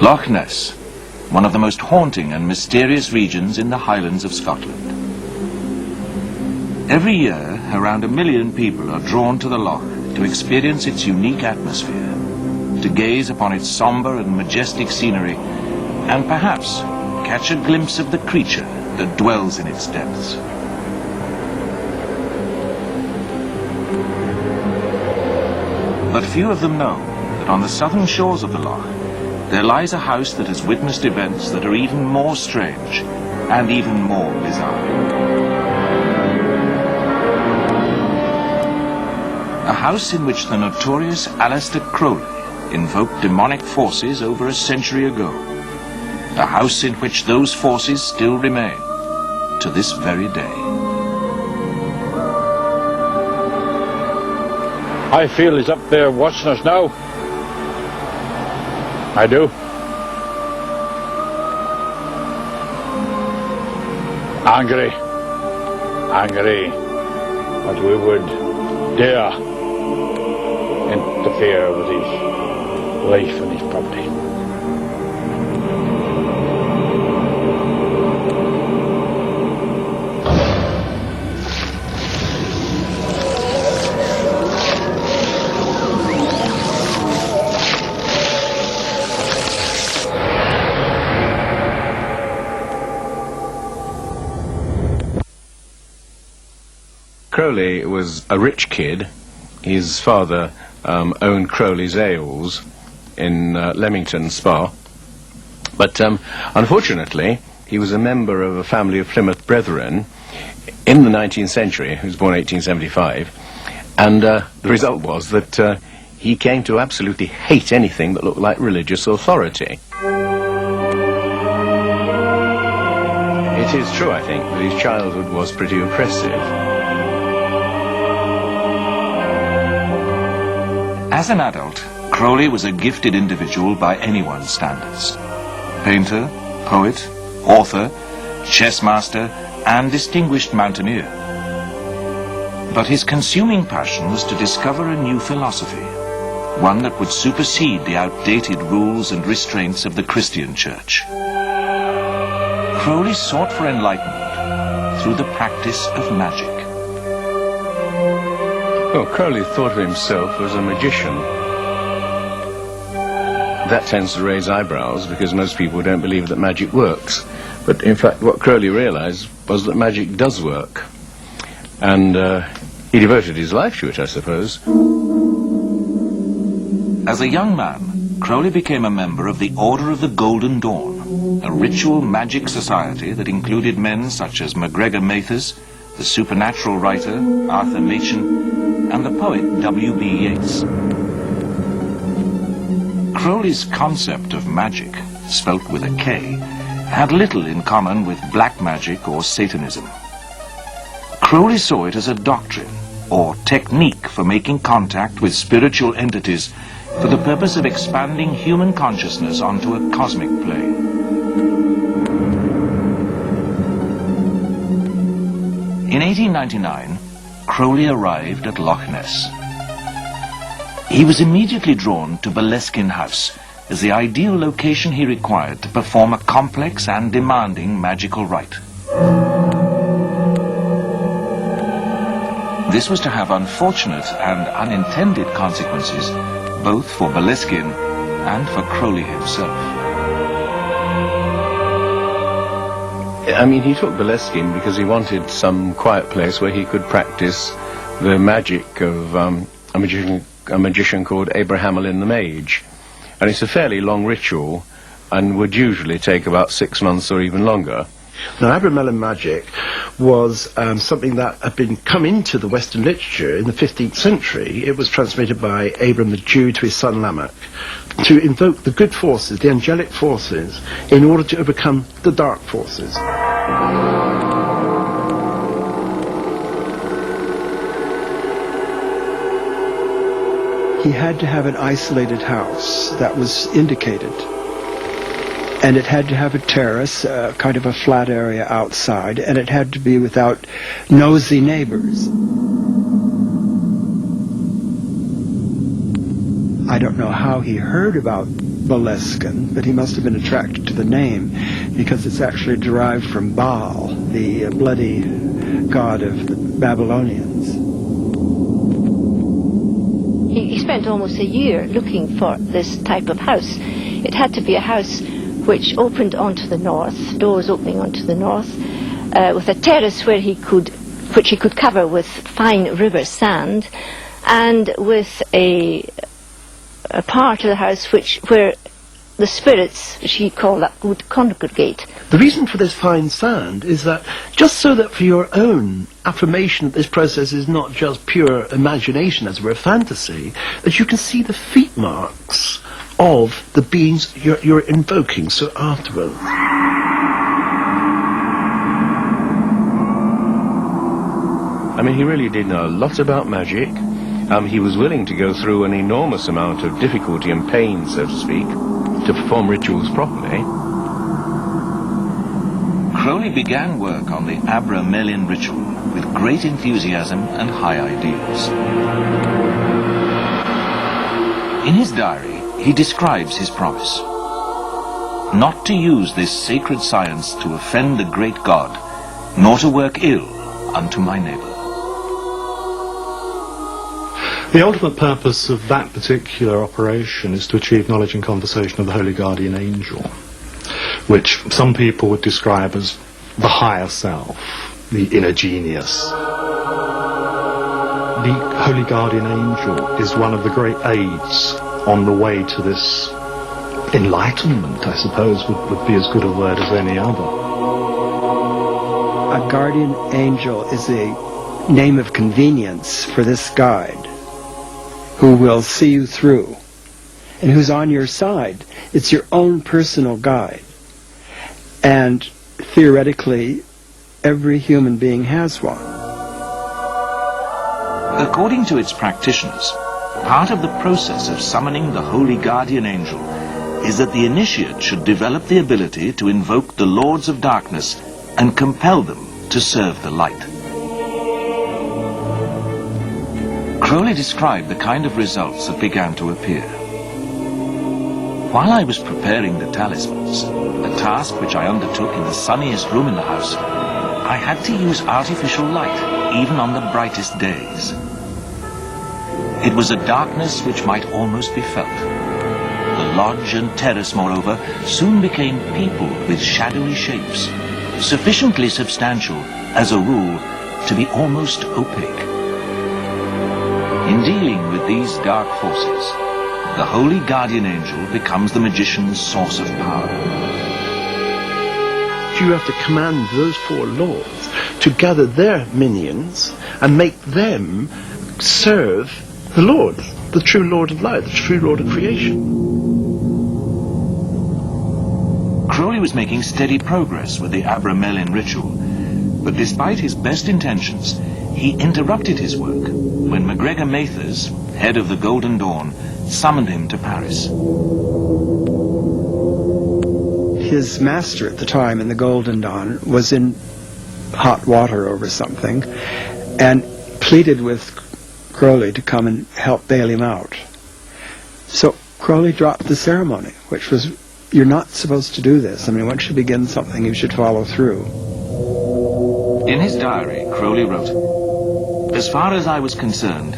Loch Ness, one of the most haunting and mysterious regions in the Highlands of Scotland. Every year, around 1 million people are drawn to the loch to experience its unique atmosphere, to gaze upon its somber and majestic scenery, and perhaps catch a glimpse of the creature that dwells in its depths. But few of them know that on the southern shores of the loch, there lies a house that has witnessed events that are even more strange and even more bizarre. A house in which the notorious Aleister Crowley invoked demonic forces over a century ago. A house in which those forces still remain to this very day. I feel he's up there watching us now. I do. Angry. Angry. That we would dare interfere with his life and his property. Crowley was a rich kid. His father owned Crowley's Ales in Leamington Spa. But unfortunately, he was a member of a family of Plymouth Brethren in the 19th century, who was born 1875. And the result was that he came to absolutely hate anything that looked like religious authority. It is true, I think, that his childhood was pretty oppressive. As an adult, Crowley was a gifted individual by anyone's standards. Painter, poet, author, chess master, and distinguished mountaineer. But his consuming passion was to discover a new philosophy, one that would supersede the outdated rules and restraints of the Christian Church. Crowley sought for enlightenment through the practice of magic. Well, Crowley thought of himself as a magician. That tends to raise eyebrows because most people don't believe that magic works. But in fact, what Crowley realized was that magic does work. And he devoted his life to it, I suppose. As a young man, Crowley became a member of the Order of the Golden Dawn, a ritual magic society that included men such as MacGregor Mathers, the supernatural writer Arthur Machen, and the poet W.B. Yeats. Crowley's concept of magic, spelt with a K, had little in common with black magic or Satanism. Crowley saw it as a doctrine, or technique for making contact with spiritual entities for the purpose of expanding human consciousness onto a cosmic plane. In 1899, Crowley arrived at Loch Ness. He was immediately drawn to Boleskine House as the ideal location he required to perform a complex and demanding magical rite. This was to have unfortunate and unintended consequences both for Boleskine and for Crowley himself. I mean, he took Boleskine because he wanted some quiet place where he could practice the magic of a magician called Abra-Melin the Mage. And it's a fairly long ritual and would usually take about 6 months or even longer. Now, Abra-Melin magic was something that had come into the Western literature in the 15th century. It was transmitted by Abram the Jew to his son Lamech to invoke the good forces, the angelic forces, in order to overcome the dark forces. He had to have an isolated house that was indicated. And it had to have a terrace, kind of a flat area outside, and it had to be without nosy neighbors. I don't know how he heard about Boleskine, but he must have been attracted to the name because it's actually derived from Baal, the bloody god of the Babylonians. He spent almost a year looking for this type of house. It had to be a house which opened onto the north, doors opening onto the north, with a terrace which he could cover with fine river sand, and with a part of the house where the spirits, which he called that, would congregate. The reason for this fine sand is that, just so that for your own affirmation that this process is not just pure imagination, as it were, fantasy, that you can see the feet marks of the beings you're invoking, so afterwards. I mean, he really did know a lot about magic. He was willing to go through an enormous amount of difficulty and pain, so to speak, to perform rituals properly. Crowley began work on the Abra-Melin ritual with great enthusiasm and high ideals. In his diary, he describes his promise: not to use this sacred science to offend the great God, nor to work ill unto my neighbour. The ultimate purpose of that particular operation is to achieve knowledge and conversation of the Holy Guardian Angel, which some people would describe as the higher self, the inner genius. The Holy Guardian Angel is one of the great aids on the way to this enlightenment, I suppose, would be as good a word as any other. A guardian angel is a name of convenience for this guide, who will see you through, and who's on your side. It's your own personal guide. And theoretically, every human being has one. According to its practitioners, part of the process of summoning the Holy Guardian Angel is that the initiate should develop the ability to invoke the Lords of Darkness and compel them to serve the light. Crowley described the kind of results that began to appear. While I was preparing the talismans, a task which I undertook in the sunniest room in the house, I had to use artificial light, even on the brightest days. It was a darkness which might almost be felt. The lodge and terrace, moreover, soon became peopled with shadowy shapes, sufficiently substantial, as a rule, to be almost opaque. In dealing with these dark forces, the Holy Guardian Angel becomes the magician's source of power. You have to command those four lords to gather their minions and make them serve the Lord, the true Lord of light, the true Lord of creation. Crowley was making steady progress with the Abra-Melin ritual, but despite his best intentions, he interrupted his work when MacGregor Mathers, head of the Golden Dawn, summoned him to Paris. His master at the time in the Golden Dawn was in hot water over something and pleaded with Crowley to come and help bail him out. So Crowley dropped the ceremony, which was, you're not supposed to do this. I mean, once you begin something, you should follow through. In his diary, Crowley wrote, "As far as I was concerned,